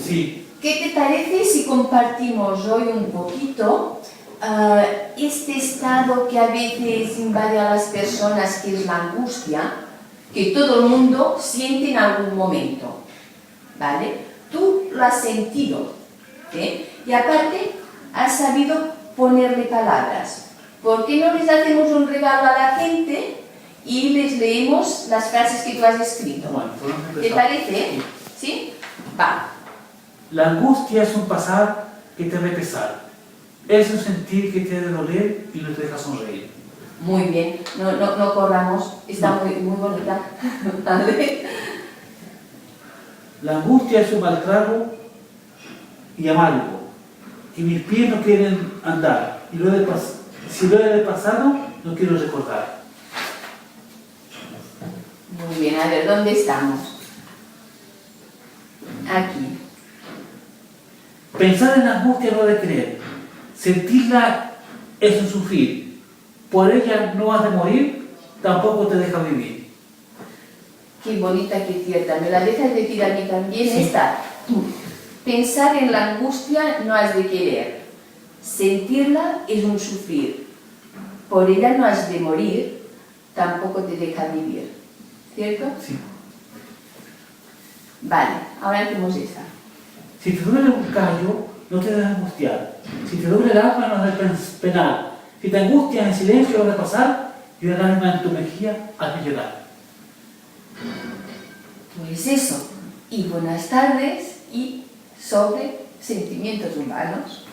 Sí. ¿Qué te parece si compartimos hoy un poquito este estado que a veces invade a las personas, que es la angustia, que todo el mundo siente en algún momento? ¿Vale? Tú lo has sentido, ¿eh? Y aparte has sabido ponerle palabras. ¿Por qué no les hacemos un regalo a la gente y les leemos las frases que tú has escrito? Bueno, podemos empezar. ¿Te parece? ¿Sí? Va. La angustia es un pasar que te debe pesar. Es un sentir que te debe doler y no te deja sonreír. Muy bien. No corramos. Está muy bonita. ¿Vale? La angustia es un mal trago y amargo, y mis pies no quieren andar, y si lo he de pasado, no quiero recordar. Muy bien. A ver, ¿dónde estamos? Aquí. Pensar en la angustia no es de creer. Sentirla es un sufrir. Por ella no has de morir, tampoco te deja vivir. Qué bonita, qué cierta. Me la dejas decir a mí también. Sí. Esta. Pensar en la angustia no has de querer. Sentirla es un sufrir. Por ella no has de morir, tampoco te deja vivir. ¿Cierto? Sí. Vale, ahora hacemos esta. Si te duele un callo, no te debes angustiar. Si te duele el alma, no has de penar. Si te angustias en silencio, has de pasar, y una lágrima en tu mejilla has de llorar. Pues eso. Y buenas tardes y sobre sentimientos humanos.